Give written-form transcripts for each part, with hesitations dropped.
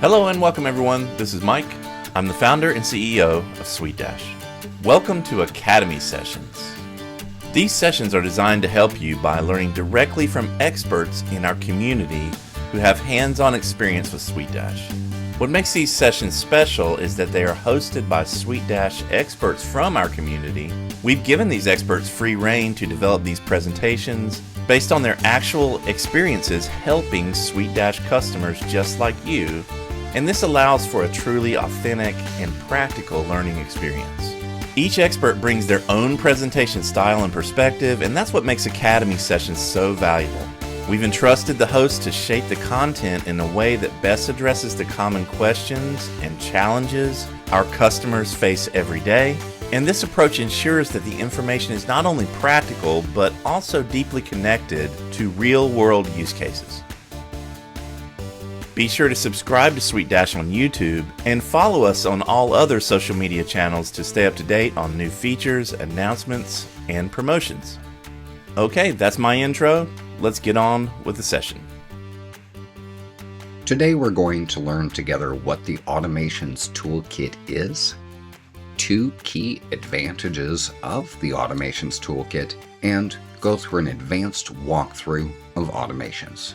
Hello and welcome everyone, this is Mike. I'm the founder and CEO of SuiteDash. Welcome to Academy Sessions. These sessions are designed to help you by learning directly from experts in our community who have hands-on experience with SuiteDash. What makes these sessions special is that they are hosted by SuiteDash experts from our community. We've given these experts free rein to develop these presentations based on their actual experiences helping SuiteDash customers just like you, and this allows for a truly authentic and practical learning experience. Each expert brings their own presentation style and perspective, and that's what makes Academy Sessions so valuable. We've entrusted the host to shape the content in a way that best addresses the common questions and challenges our customers face every day, and this approach ensures that the information is not only practical, but also deeply connected to real-world use cases. Be sure to subscribe to SuiteDash on YouTube and follow us on all other social media channels to stay up to date on new features, announcements, and promotions. Okay, that's my intro. Let's get on with the session. Today we're going to learn together what the Automations Toolkit is, two key advantages of the Automations Toolkit, and go through an advanced walkthrough of automations.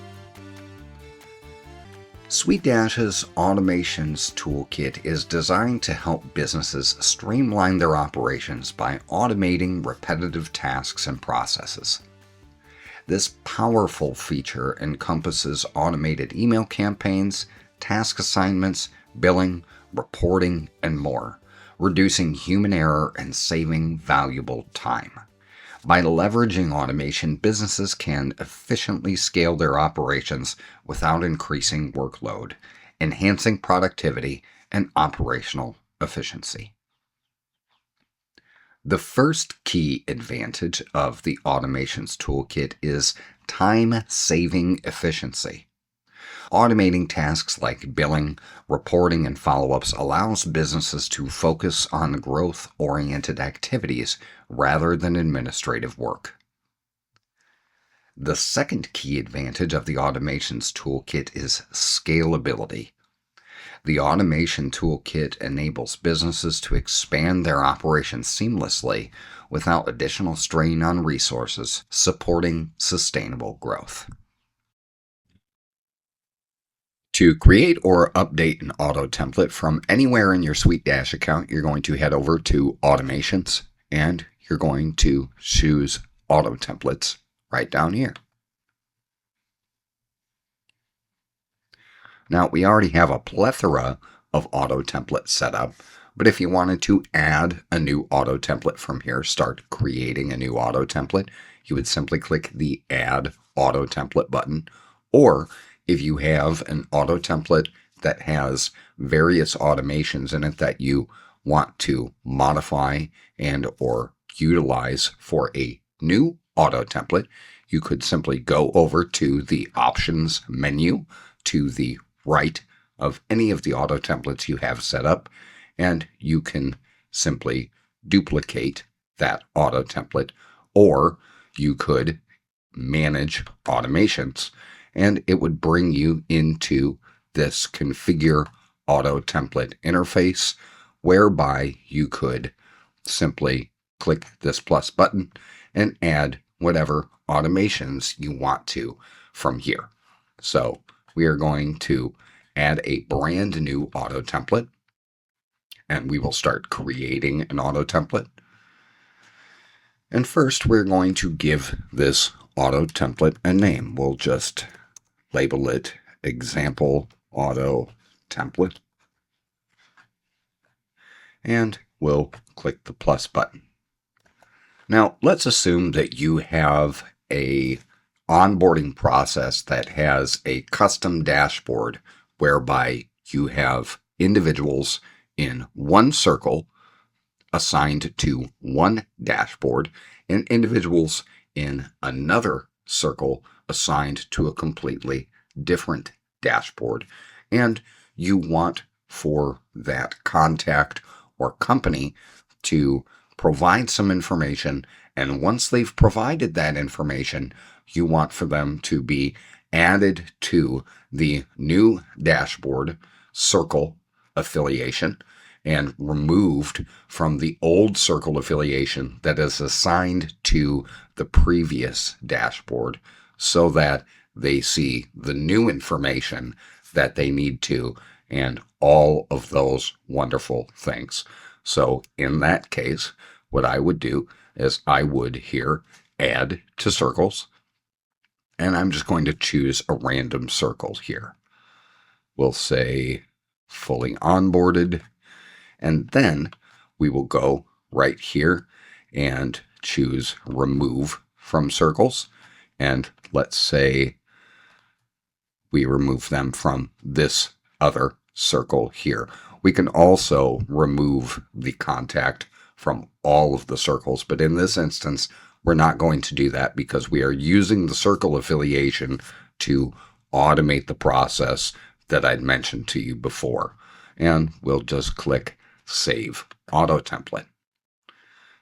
SuiteDash's Automations Toolkit is designed to help businesses streamline their operations by automating repetitive tasks and processes. This powerful feature encompasses automated email campaigns, task assignments, billing, reporting, and more, reducing human error and saving valuable time. By leveraging automation, businesses can efficiently scale their operations without increasing workload, enhancing productivity and operational efficiency. The first key advantage of the Automations Toolkit is time-saving efficiency. Automating tasks like billing, reporting, and follow-ups allows businesses to focus on growth-oriented activities rather than administrative work. The second key advantage of the Automations Toolkit is scalability. The Automation Toolkit enables businesses to expand their operations seamlessly without additional strain on resources, supporting sustainable growth. To create or update an auto template from anywhere in your SuiteDash account, you're going to head over to Automations and you're going to choose Auto Templates right down here. Now, we already have a plethora of auto templates set up, but if you wanted to add a new auto template from here, start creating a new auto template, you would simply click the Add Auto Template button, or if you have an auto template that has various automations in it that you want to modify and or utilize for a new auto template, you could simply go over to the Options menu to the right of any of the auto templates you have set up, and you can simply duplicate that auto template, or you could manage automations and it would bring you into this configure auto template interface, whereby you could simply click this plus button and add whatever automations you want to from here. So we are going to add a brand new auto template, and we will start creating an auto template. And first, we're going to give this auto template a name. We'll just label it Example Auto Template, and we'll click the plus button. Now, let's assume that you have a onboarding process that has a custom dashboard whereby you have individuals in one circle assigned to one dashboard and individuals in another circle assigned to a completely different dashboard, and you want for that contact or company to provide some information, and once they've provided that information, you want for them to be added to the new dashboard circle affiliation and removed from the old circle affiliation that is assigned to the previous dashboard so that they see the new information that they need to and all of those wonderful things. So in that case, what I would do is I would here add to circles, and I'm just going to choose a random circle here. We'll say fully onboarded, and then we will go right here and choose remove from circles. And let's say we remove them from this other circle here. We can also remove the contact from all of the circles, but in this instance, we're not going to do that because we are using the circle affiliation to automate the process that I'd mentioned to you before. And we'll just click Save Auto Template.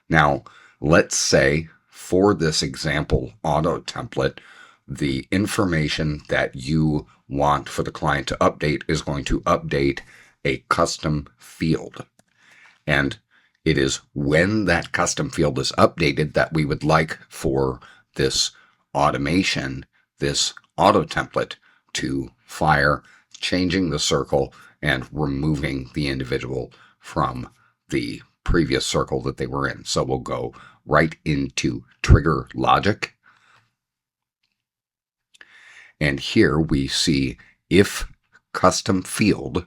Now, let's say for this example auto template, the information that you want for the client to update is going to update a custom field. And it is when that custom field is updated that we would like for this automation, this auto template to fire, changing the circle and removing the individual from the previous circle that they were in. So we'll go right into trigger logic. And here we see if custom field,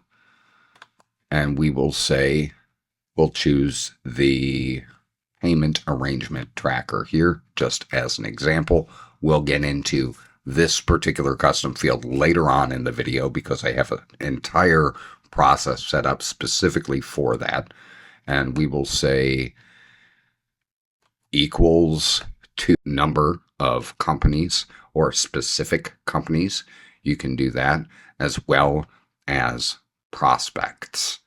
and we will say, we'll choose the payment arrangement tracker here, just as an example. We'll get into this particular custom field later on in the video because I have an entire process set up specifically for that. And we will say equals to number of companies or specific companies. You can do that as well as prospects.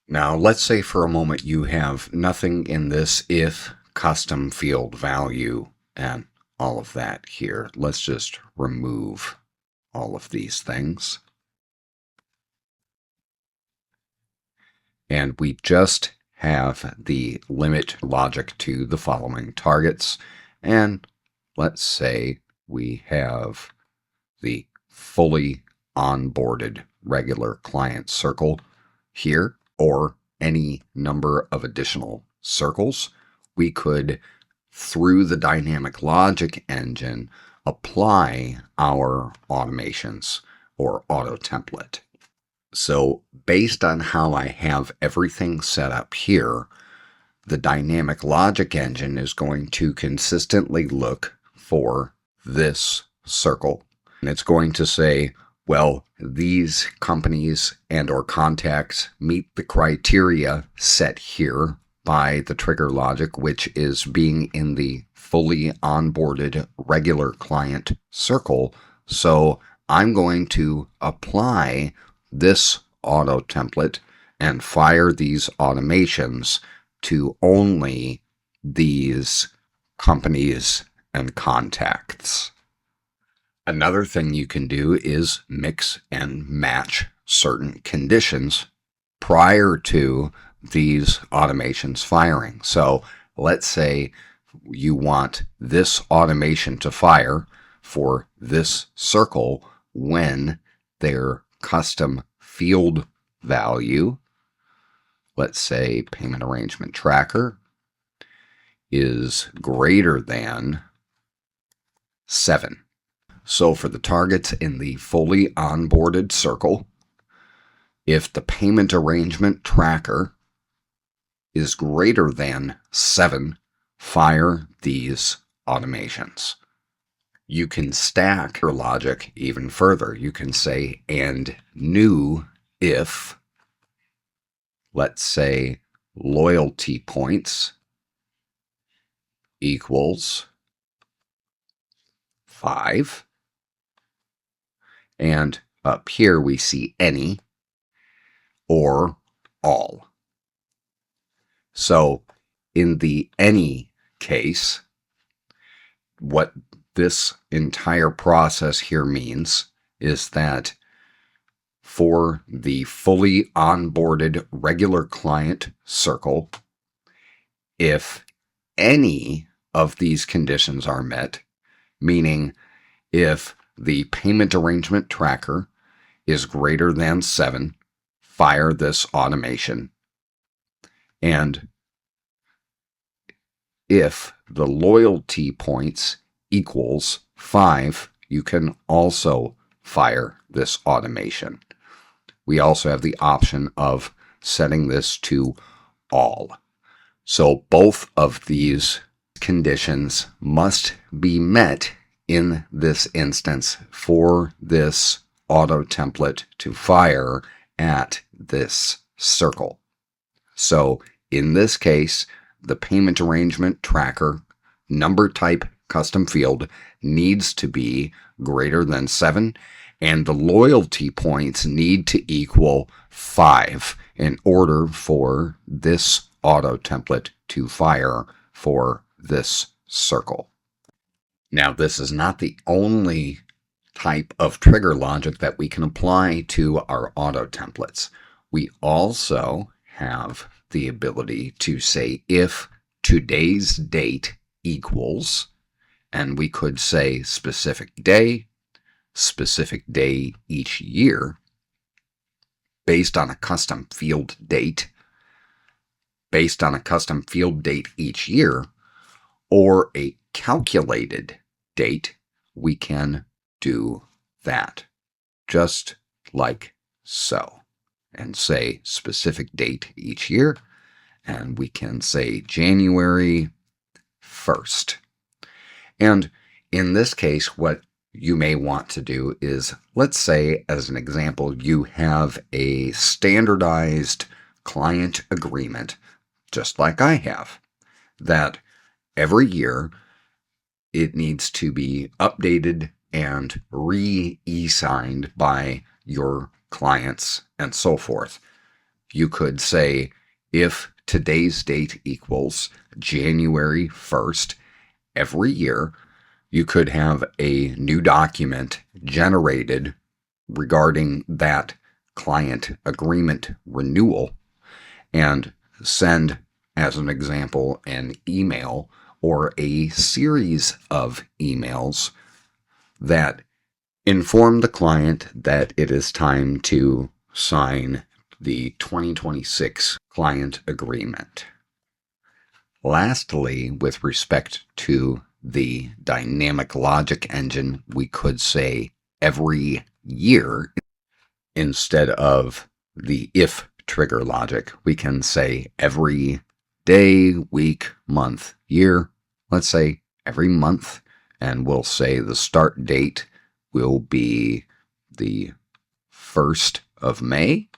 Now, let's say for a moment you have nothing in this if custom field value and all of that here. Let's just remove all of these things. And we just have the limit logic to the following targets. And let's say we have the fully onboarded regular client circle here, or any number of additional circles. We could, through the dynamic logic engine, apply our automations or auto template. So based on how I have everything set up here, the dynamic logic engine is going to consistently look for this circle. And it's going to say, well, these companies and or contacts meet the criteria set here by the trigger logic, which is being in the fully onboarded regular client circle. So I'm going to apply this auto template and fire these automations to only these companies and contacts. Another thing you can do is mix and match certain conditions prior to these automations firing. So let's say you want this automation to fire for this circle when their custom field value, let's say payment arrangement tracker, is greater than 7. So for the targets in the fully onboarded circle, if the payment arrangement tracker is greater than 7, fire these automations. You can stack your logic even further. You can say, and new if, let's say, loyalty points equals 5. And up here we see any or all. So in the any case, what this entire process here means is that for the fully onboarded regular client circle, if any of these conditions are met, meaning if the payment arrangement tracker is greater than 7, fire this automation. And if the loyalty points equals 5, you can also fire this automation. We also have the option of setting this to all. So both of these conditions must be met in this instance for this auto template to fire at this circle. So in this case, the payment arrangement tracker number type custom field needs to be greater than 7, and the loyalty points need to equal 5 in order for this auto template to fire for this circle. Now, this is not the only type of trigger logic that we can apply to our auto templates. We also have the ability to say if today's date equals, and we could say specific day each year, based on a custom field date each year, or a calculated date, we can do that just like so, and say specific date each year, and we can say January 1st. And in this case, what you may want to do is, let's say, as an example, you have a standardized client agreement, just like I have, that every year it needs to be updated and re-e-signed by your clients and so forth. You could say if today's date equals January 1st, every year you could have a new document generated regarding that client agreement renewal and send, as an example, an email or a series of emails that inform the client that it is time to sign the 2026 client agreement. Lastly, with respect to the dynamic logic engine, we could say every year instead of the if trigger logic. We can say every day, week, month, year. Let's say every month, and we'll say the start date will be the 1st of May.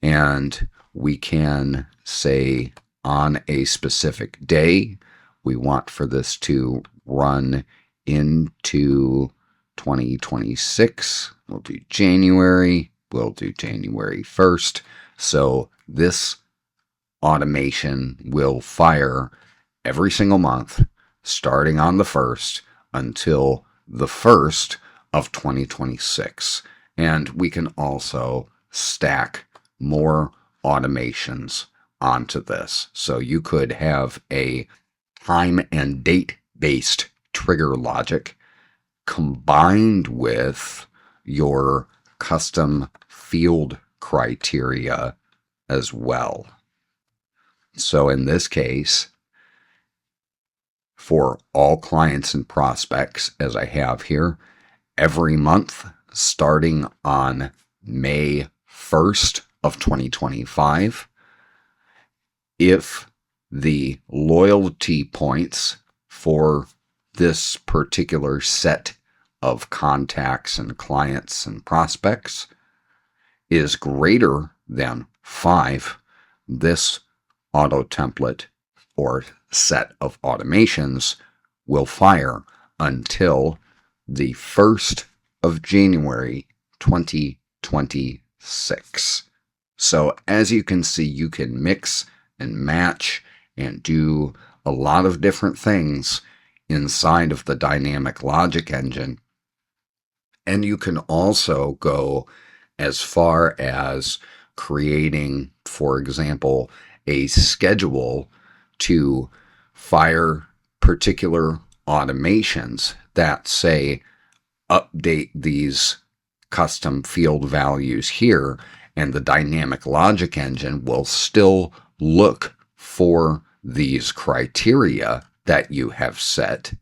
And we can say on a specific day, we want for this to run into 2026. We'll do January. We'll do January 1st. So this automation will fire every single month, starting on the 1st until the 1st of 2026. And we can also stack more automations onto this. So you could have a time and date based trigger logic combined with your custom field criteria as well. So in this case, for all clients and prospects, as I have here, every month starting on May 1st of 2025, if the loyalty points for this particular set of contacts and clients and prospects is greater than 5, this auto template or set of automations will fire until the 1st of January 2026. So as you can see, you can mix and match and do a lot of different things inside of the dynamic logic engine. And you can also go as far as creating, for example, a schedule to fire particular automations that say update these custom field values here, and the dynamic logic engine will still look for these criteria that you have set,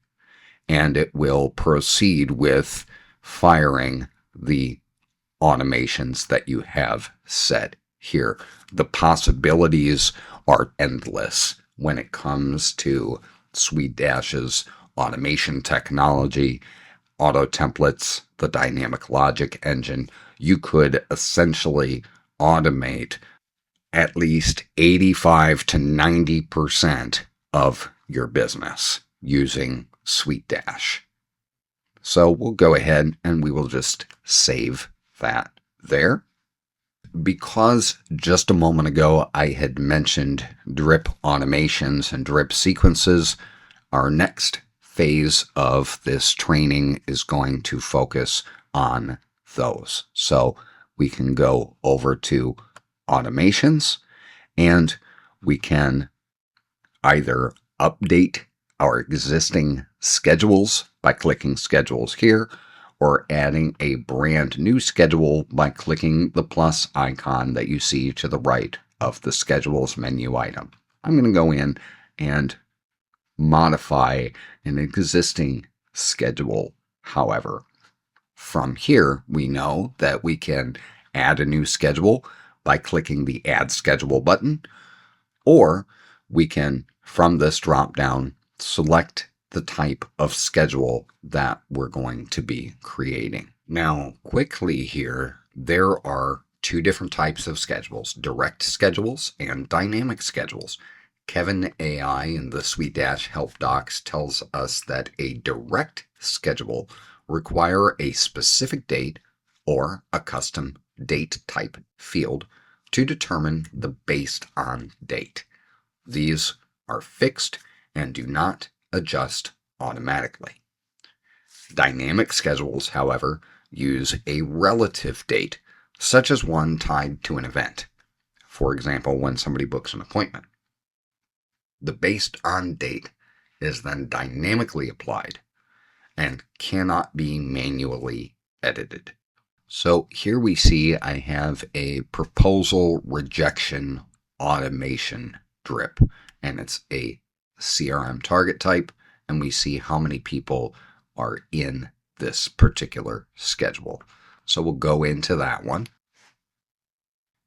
and it will proceed with firing the automations that you have set here. The possibilities are endless when it comes to SuiteDash's automation technology, auto templates, the dynamic logic engine. You could essentially automate at least 85 to 90% of your business using SuiteDash. So we'll go ahead and we will just save that there. Because just a moment ago I had mentioned drip automations and drip sequences, our next phase of this training is going to focus on those. So we can go over to automations and we can either update our existing schedules by clicking schedules here, or adding a brand new schedule by clicking the plus icon that you see to the right of the schedules menu item. I'm going to go in and modify an existing schedule. However, from here, we know that we can add a new schedule by clicking the Add Schedule button, or we can, from this drop down, select the type of schedule that we're going to be creating. Now, quickly here, there are two different types of schedules: direct schedules and dynamic schedules. Kevin AI in the SuiteDash help docs tells us that a direct schedule require a specific date or a custom date type field to determine the based on date. These are fixed and do not adjust automatically. Dynamic schedules, however, use a relative date, such as one tied to an event. For example, when somebody books an appointment. The based on date is then dynamically applied and cannot be manually edited. So here we see I have a proposal rejection automation drip, and it's a CRM target type, and we see how many people are in this particular schedule. So we'll go into that one.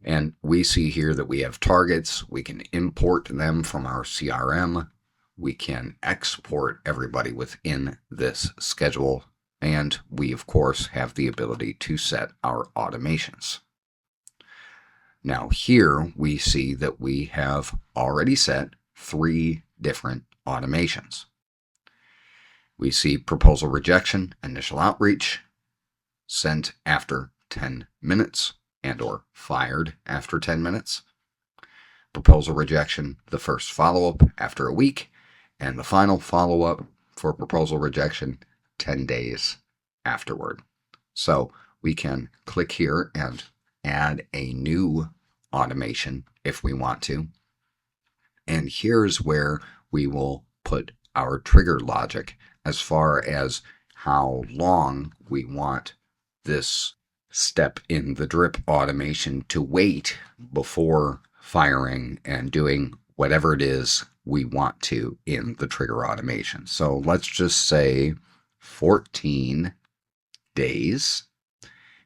And we see here that we have targets. We can import them from our CRM. We can export everybody within this schedule. And we, of course, have the ability to set our automations. Now here we see that we have already set 3 different automations. We see proposal rejection, initial outreach, sent after 10 minutes, and or fired after 10 minutes. Proposal rejection, the first follow-up after a week, and the final follow-up for proposal rejection 10 days afterward. So we can click here and add a new automation if we want to. And here's where we will put our trigger logic as far as how long we want this step in the drip automation to wait before firing and doing whatever it is we want to in the trigger automation. So let's just say 14 days.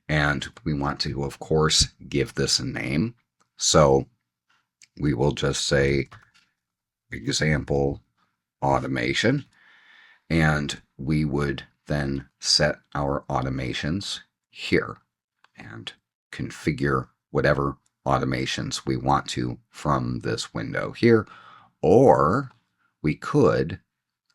And we want to, of course, give this a name. So we will just say example automation, and we would then set our automations here and configure whatever automations we want to from this window here. Or we could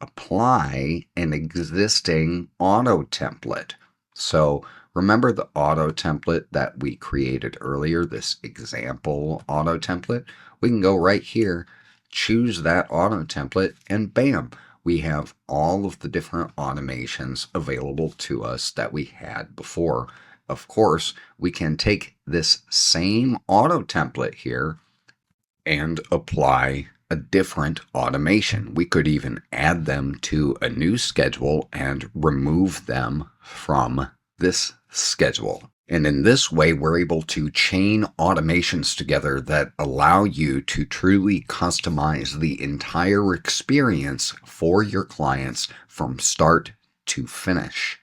apply an existing auto template. So remember the auto template that we created earlier, this example auto template? We can go right here, choose that auto template, and bam, we have all of the different automations available to us that we had before. of course, we can take this same auto template here and apply a different automation. We could even add them to a new schedule and remove them from this schedule. And in this way, we're able to chain automations together that allow you to truly customize the entire experience for your clients from start to finish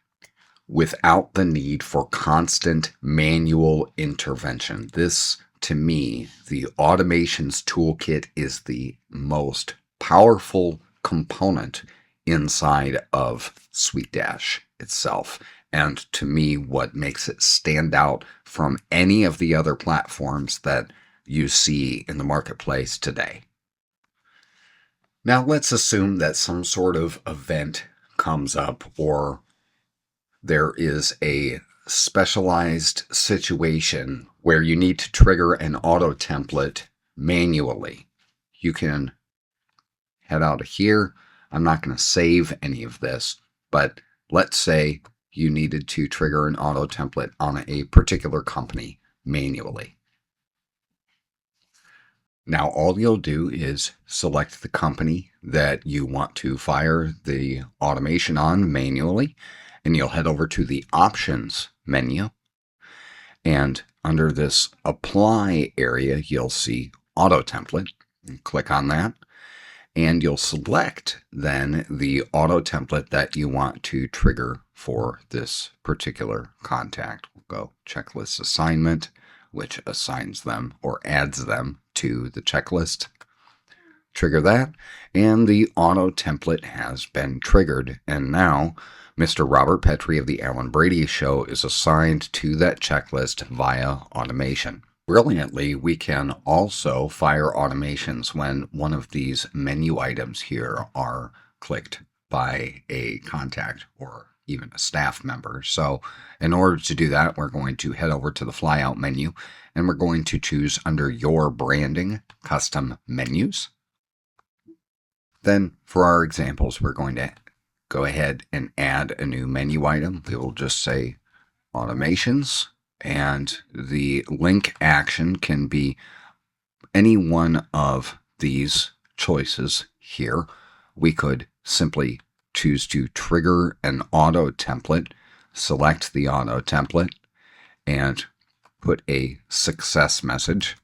without the need for constant manual intervention. This, to me, the Automations Toolkit is the most powerful component inside of SuiteDash itself. And to me, what makes it stand out from any of the other platforms that you see in the marketplace today. Now, let's assume that some sort of event comes up, or there is a specialized situation where you need to trigger an auto template manually. You can head out of here. I'm not going to save any of this, but let's say you needed to trigger an auto template on a particular company manually. Now, all you'll do is select the company that you want to fire the automation on manually, and you'll head over to the Options menu. And under this Apply area, you'll see Auto Template. Click on that, and you'll select then the auto template that you want to trigger for this particular contact. We'll go Checklist Assignment, which assigns them or adds them to the checklist. Trigger that, and the auto template has been triggered. And now Mr. Robert Petrie of the Alan Brady Show is assigned to that checklist via automation. Brilliantly, we can also fire automations when one of these menu items here are clicked by a contact or even a staff member. So in order to do that, we're going to head over to the flyout menu, and we're going to choose under Your Branding, Custom Menus. Then for our examples, we're going to go ahead and add a new menu item. We will just say Automations, and the link action can be any one of these choices here. We could simply choose to trigger an auto template, select the auto template, and put a success message.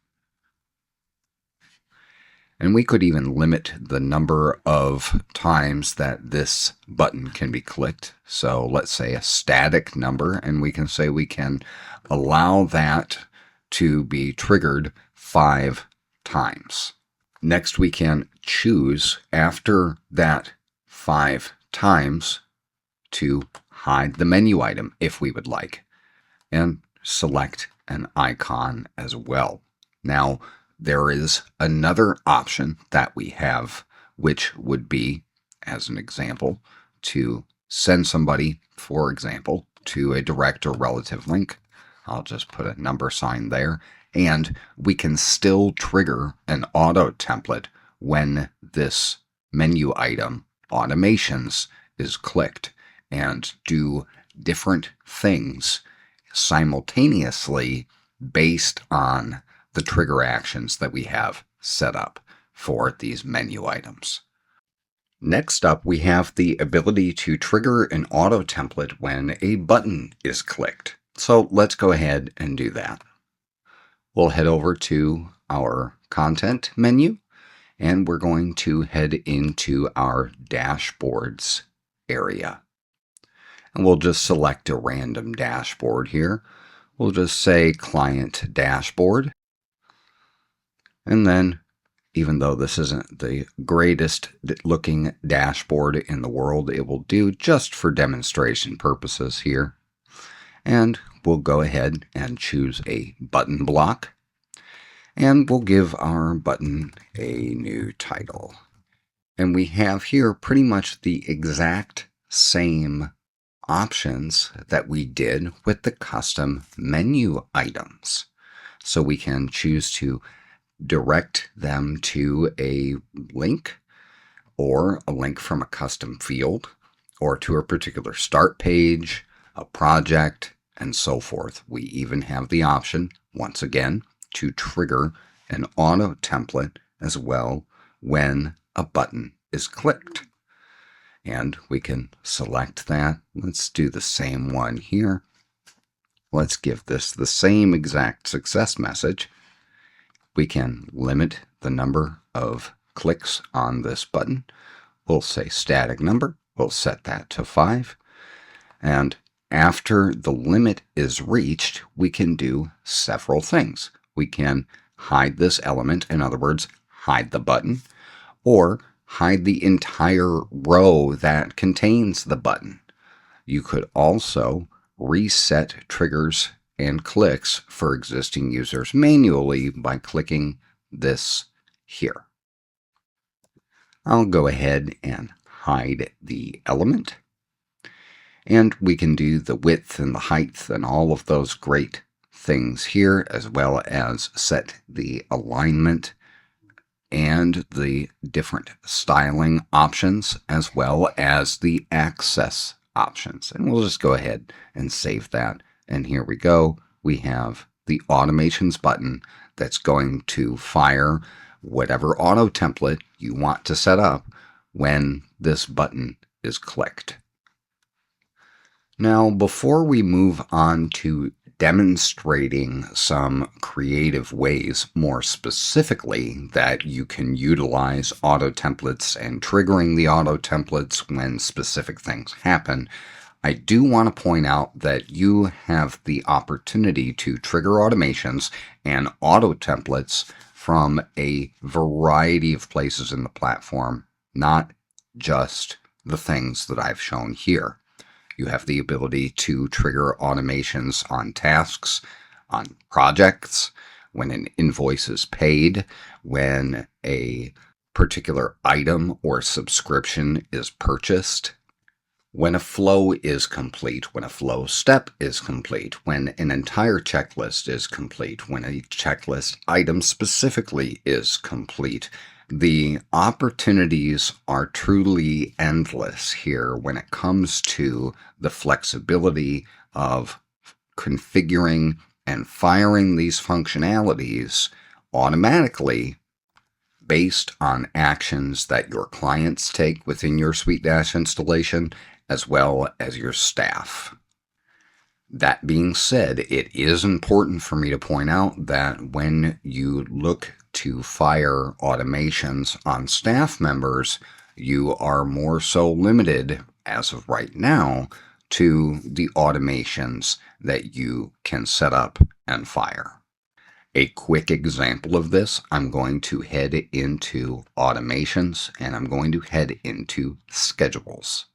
And we could even limit the number of times that this button can be clicked. So let's say a static number, and we can say we can allow that to be triggered 5 times. Next, we can choose after that 5 times to hide the menu item if we would like, and select an icon as well. Now, there is another option that we have, which would be, as an example, to send somebody, for example, to a direct or relative link. I'll just put a number sign there, and we can still trigger an auto template when this menu item, Automations, is clicked, and do different things simultaneously based on the trigger actions that we have set up for these menu items. Next up, we have the ability to trigger an auto template when a button is clicked. So let's go ahead and do that. We'll head over to our content menu, and we're going to head into our dashboards area. And we'll just select a random dashboard here. We'll just say Client Dashboard. And then, even though this isn't the greatest looking dashboard in the world, it will do just for demonstration purposes here. And we'll go ahead and choose a button block. And we'll give our button a new title. And we have here pretty much the exact same options that we did with the custom menu items. So we can choose to direct them to a link, or a link from a custom field, or to a particular start page, a project, and so forth. We even have the option, once again, to trigger an auto template as well when a button is clicked. And we can select that. Let's do the same one here. Let's give this the same exact success message. We can limit the number of clicks on this button. We'll say static number. We'll set that to 5. And after the limit is reached, we can do several things. We can hide this element, in other words, hide the button, or hide the entire row that contains the button. You could also reset triggers and clicks for existing users manually by clicking this here. I'll go ahead and hide the element. And we can do the width and the height and all of those great things here, as well as set the alignment and the different styling options, as well as the access options. And we'll just go ahead and save that. And here we go. We have the Automations button that's going to fire whatever auto template you want to set up when this button is clicked. Now, before we move on to demonstrating some creative ways, more specifically, that you can utilize auto templates and triggering the auto templates when specific things happen, I do want to point out that you have the opportunity to trigger automations and auto templates from a variety of places in the platform, not just the things that I've shown here. You have the ability to trigger automations on tasks, on projects, when an invoice is paid, when a particular item or subscription is purchased, when a flow is complete, when a flow step is complete, when an entire checklist is complete, when a checklist item specifically is complete. The opportunities are truly endless here when it comes to the flexibility of configuring and firing these functionalities automatically based on actions that your clients take within your SuiteDash installation, as well as your staff. That being said, it is important for me to point out that when you look to fire automations on staff members, you are more so limited, as of right now, to the automations that you can set up and fire. A quick example of this, I'm going to head into automations and I'm going to head into schedules.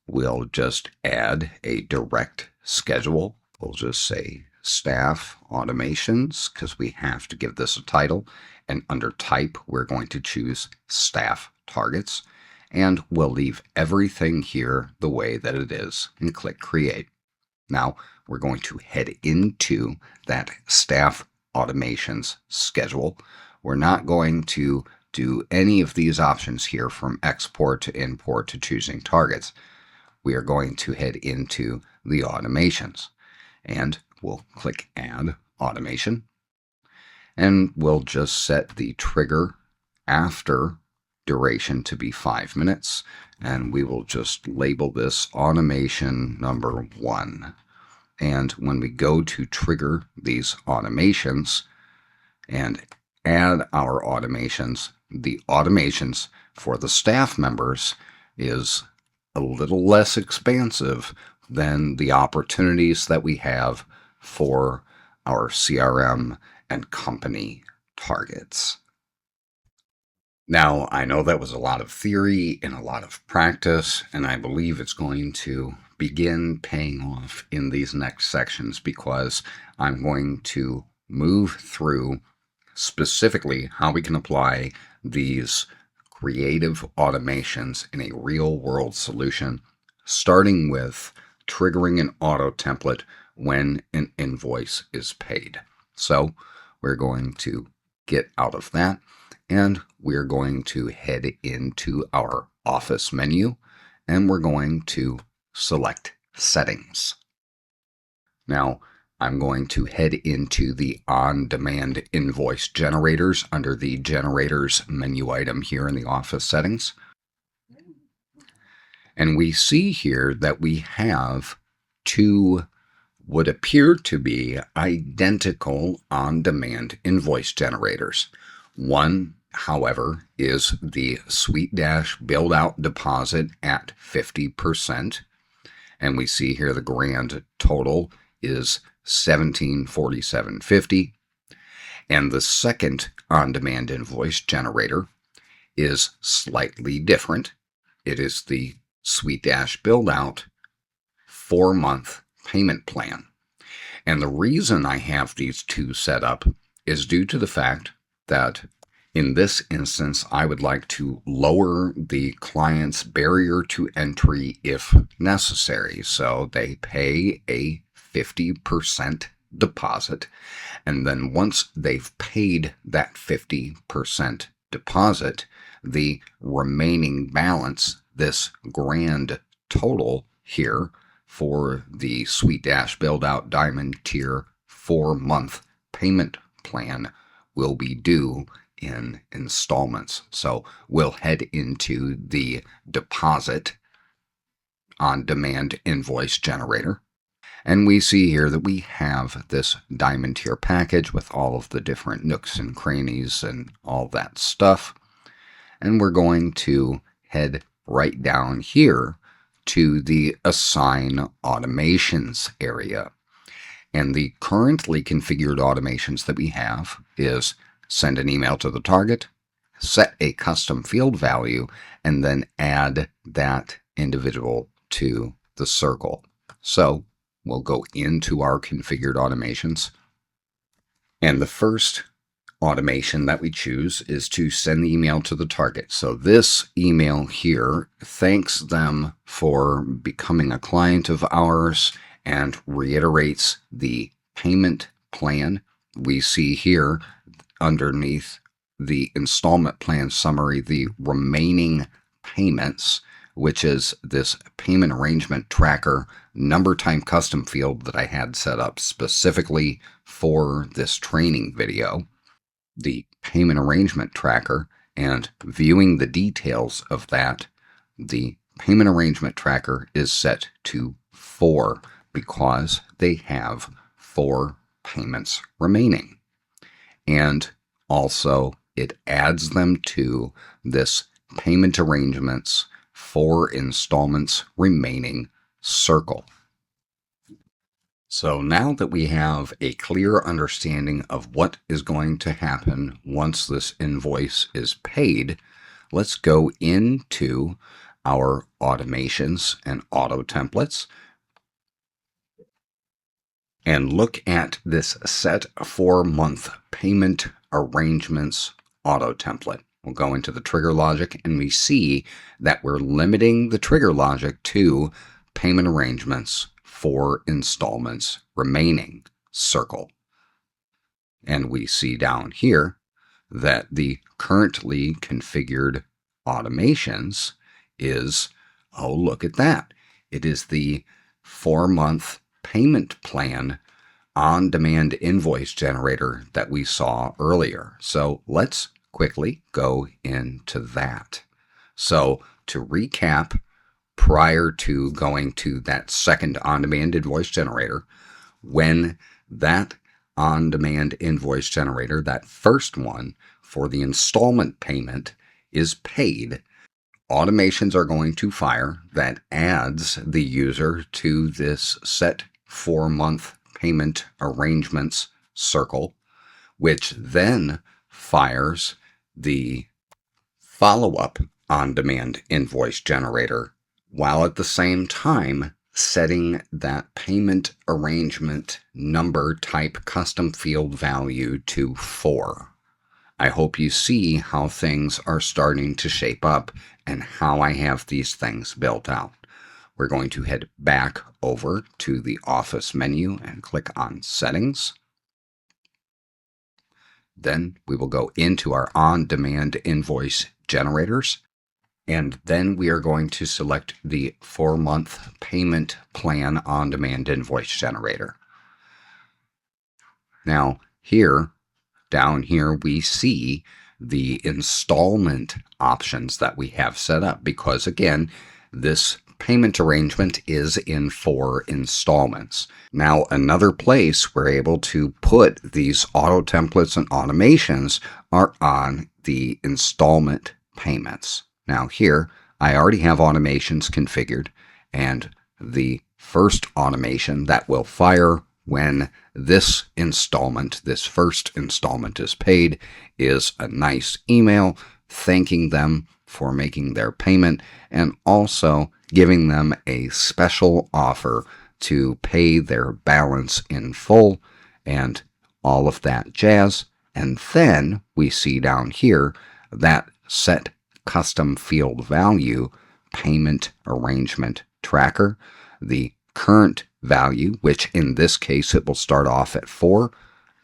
We'll just add a direct schedule. We'll just say staff automations because we have to give this a title. And under type, we're going to choose staff targets. And we'll leave everything here the way that it is and click create. Now we're going to head into that staff automations schedule. We're not going to do any of these options here from export to import to choosing targets. We are going to head into the automations and we'll click add automation and we'll just set the trigger after duration to be 5 minutes and we will just label this automation number 1. And when we go to trigger these automations and add our automations, the automations for the staff members is a little less expansive than the opportunities that we have for our CRM and company targets. Now, I know that was a lot of theory and a lot of practice, and I believe it's going to begin paying off in these next sections because I'm going to move through specifically how we can apply these creative automations in a real-world solution, starting with triggering an auto template when an invoice is paid. So we're going to get out of that, and we're going to head into our Office menu, and we're going to select settings. Now, I'm going to head into the on-demand invoice generators under the generators menu item here in the office settings. And we see here that we have two would appear to be identical on-demand invoice generators. One, however, is the SuiteDash build-out deposit at 50%. And we see here the grand total is $1747.50. And the second on-demand invoice generator is slightly different. It is the SuiteDash build-out 4-month payment plan. And the reason I have these two set up is due to the fact that in this instance, I would like to lower the client's barrier to entry if necessary. So they pay a 50% deposit. And then once they've paid that 50% deposit, the remaining balance, this grand total here for the SuiteDash Build-Out Diamond Tier 4-month payment plan will be due in installments. So we'll head into the deposit on-demand invoice generator. And we see here that we have this diamond tier package with all of the different nooks and crannies and all that stuff. And we're going to head right down here to the Assign Automations area. And the currently configured automations that we have is send an email to the target, set a custom field value, and then add that individual to the circle. So we'll go into our configured automations. And the first automation that we choose is to send the email to the target. So this email here thanks them for becoming a client of ours and reiterates the payment plan. We see here underneath the installment plan summary the remaining payments, which is this payment arrangement tracker number time custom field that I had set up specifically for this training video. The payment arrangement tracker, and viewing the details of that, the payment arrangement tracker is set to 4 because they have 4 payments remaining. And also it adds them to this payment arrangements 4 installments remaining circle. So now that we have a clear understanding of what is going to happen once this invoice is paid, let's go into our automations and auto templates and look at this set 4-month payment arrangements auto template. We'll go into the trigger logic and we see that we're limiting the trigger logic to payment arrangements 4 installments remaining circle. And we see down here that the currently configured automations is, oh, look at that. It is the 4-month payment plan on-demand invoice generator that we saw earlier. So let's quickly go into that. So to recap, prior to going to that second on-demand invoice generator, when that on-demand invoice generator, that first one for the installment payment, is paid, automations are going to fire that adds the user to this set 4-month payment arrangements circle, which then fires the follow-up on-demand invoice generator, while at the same time setting that payment arrangement number type custom field value to 4. I hope you see how things are starting to shape up and how I have these things built out. We're going to head back over to the Office menu and click on Settings. Then we will go into our on-demand invoice generators. And then we are going to select the 4-month payment plan on-demand invoice generator. Now here, down here, we see the installment options that we have set up because, again, this payment arrangement is in 4 installments. Now, another place we're able to put these auto templates and automations are on the installment payments. Now here, I already have automations configured, and the first automation that will fire when this first installment is paid, is a nice email thanking them for making their payment and also giving them a special offer to pay their balance in full and all of that jazz. And then we see down here that set custom field value payment arrangement tracker, the current value, which in this case it will start off at 4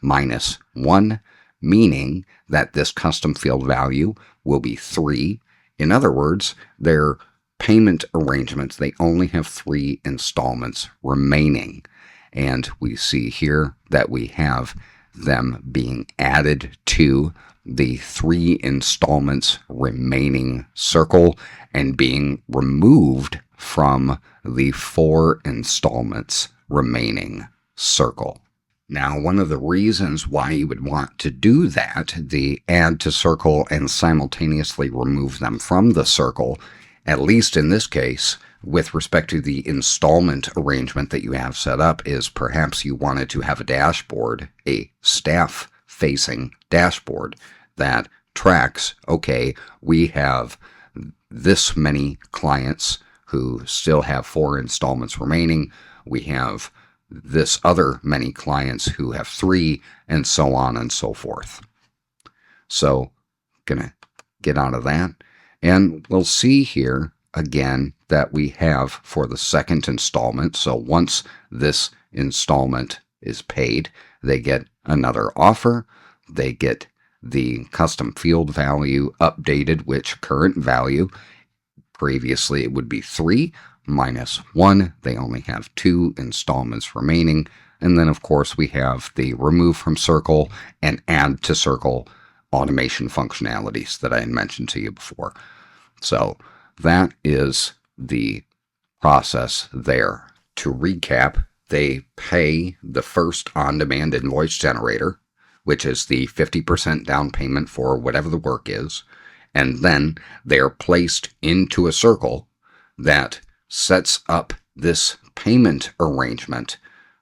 minus 1, meaning that this custom field value will be 3. In other words, their payment arrangements, they only have 3 installments remaining. And we see here that we have them being added to the 3 installments remaining circle and being removed from the 4 installments remaining circle. Now, one of the reasons why you would want to do that, the add to circle and simultaneously remove them from the circle, at least in this case, with respect to the installment arrangement that you have set up, is perhaps you wanted to have a dashboard, a staff-facing dashboard that tracks, okay, we have this many clients who still have 4 installments remaining. We have this other many clients who have 3, and so on and so forth. So, gonna get out of that. And we'll see here again that we have for the second installment. So once this installment is paid, they get another offer. They get the custom field value updated, which current value, previously it would be 3 minus 1. They only have 2 installments remaining. And then, of course, we have the remove from circle and add to circle automation functionalities that I had mentioned to you before. So that is the process there. To recap, they pay the first on-demand invoice generator, which is the 50% down payment for whatever the work is, and then they are placed into a circle that sets up this payment arrangement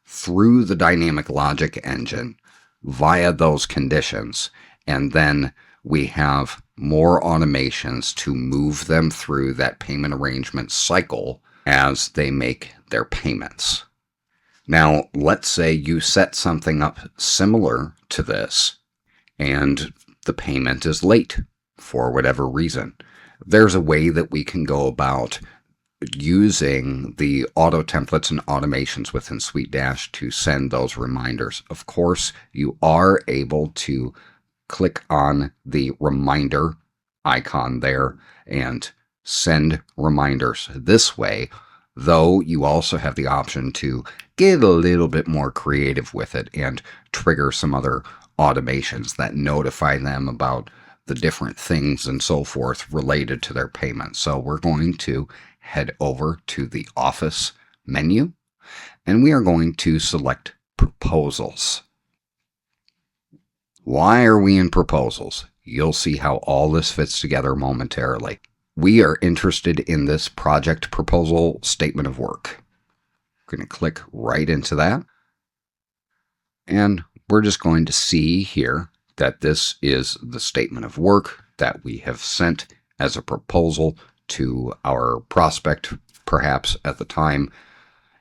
through the dynamic logic engine via those conditions, and then we have more automations to move them through that payment arrangement cycle as they make their payments. Now, let's say you set something up similar to this and the payment is late for whatever reason. There's a way that we can go about using the auto templates and automations within SuiteDash to send those reminders. Of course, you are able to click on the reminder icon there and send reminders this way, though you also have the option to get a little bit more creative with it and trigger some other automations that notify them about the different things and so forth related to their payment. So we're going to head over to the Office menu, and we are going to select Proposals. Why are we in Proposals? You'll see how all this fits together momentarily. We are interested in this project proposal statement of work. I'm going to click right into that, and we're just going to see here that this is the statement of work that we have sent as a proposal to our prospect, perhaps at the time.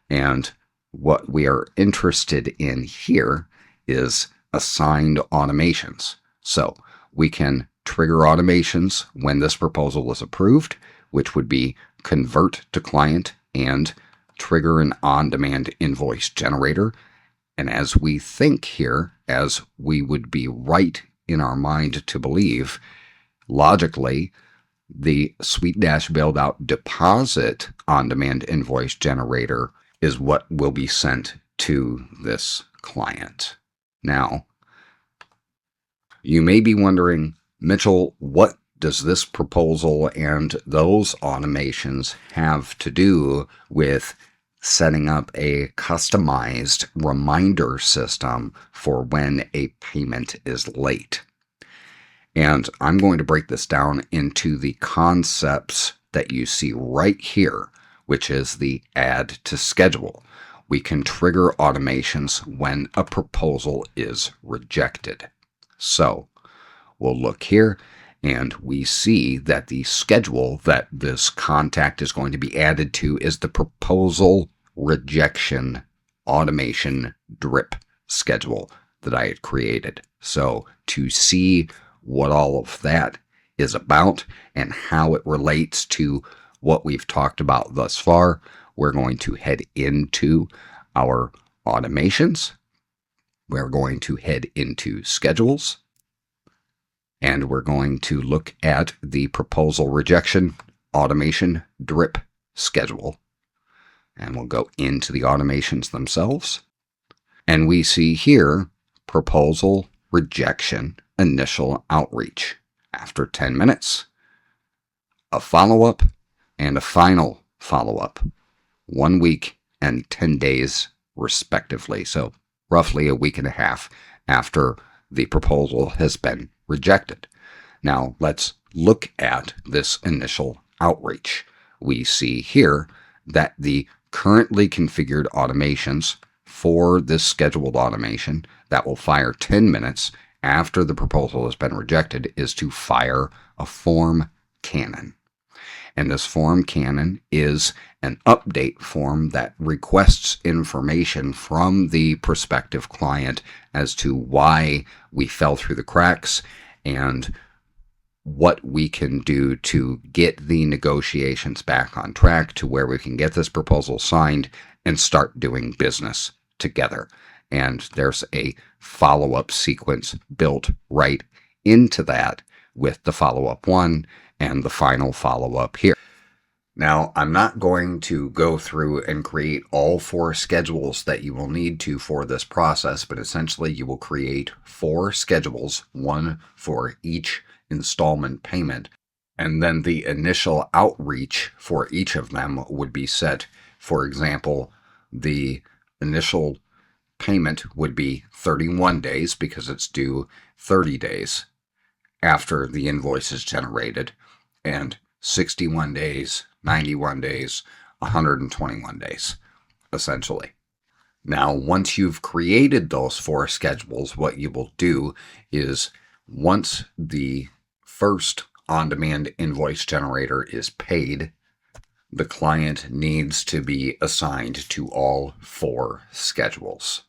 And what we are interested in here is assigned automations. So we can trigger automations when this proposal is approved, which would be convert to client and trigger an on-demand invoice generator. And as we think here, as we would be right in our mind to believe, logically, The SuiteDash Build-Out Deposit on-demand invoice generator is what will be sent to this client. Now, you may be wondering, Mitchell, what does this proposal and those automations have to do with setting up a customized reminder system for when a payment is late? And I'm going to break this down into the concepts that you see right here, which is the add to schedule. We can trigger automations when a proposal is rejected. So we'll look here, and we see that the schedule that this contact is going to be added to is the proposal rejection automation drip schedule that I had created. So to see what all of that is about and how it relates to what we've talked about thus far, we're going to head into our automations. We're going to head into schedules. And we're going to look at the proposal rejection automation drip schedule. And we'll go into the automations themselves. And we see here proposal rejection initial outreach. After 10 minutes, a follow-up and a final follow-up. 1 week and 10 days respectively. So roughly a week and a half after the proposal has been rejected. Now let's look at this initial outreach. We see here that the currently configured automations for this scheduled automation that will fire 10 minutes after the proposal has been rejected is to fire a form cannon. And this form cannon is an update form that requests information from the prospective client as to why we fell through the cracks and what we can do to get the negotiations back on track to where we can get this proposal signed and start doing business together. And there's a follow-up sequence built right into that with the follow-up one and the final follow-up here. Now, I'm not going to go through and create all 4 schedules that you will need to for this process, but essentially you will create 4 schedules, one for each installment payment, and then the initial outreach for each of them would be set. For example, the initial payment would be 31 days because it's due 30 days after the invoice is generated, and 61 days, 91 days, 121 days, essentially. Now, once you've created those 4 schedules, what you will do is once the first on-demand invoice generator is paid, the client needs to be assigned to all 4 schedules.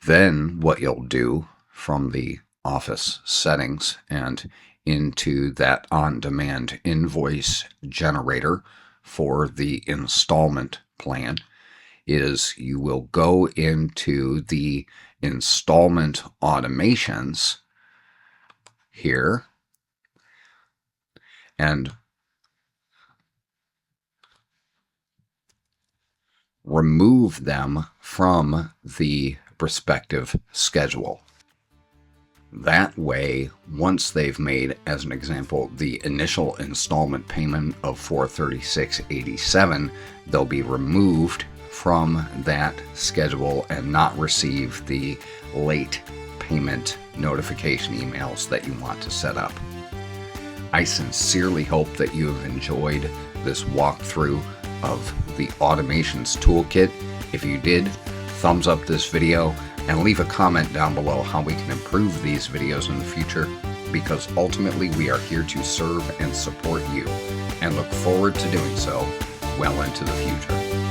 Then what you'll do from the Office settings and into that on-demand invoice generator for the installment plan is you will go into the installment automations here and remove them from the respective schedule. That way, once they've made, as an example, the initial installment payment of $436.87, they'll be removed from that schedule and not receive the late payment notification emails that you want to set up. I sincerely hope that you have enjoyed this walkthrough of the Automations Toolkit. If you did, thumbs up this video and leave a comment down below how we can improve these videos in the future, because ultimately we are here to serve and support you and look forward to doing so well into the future.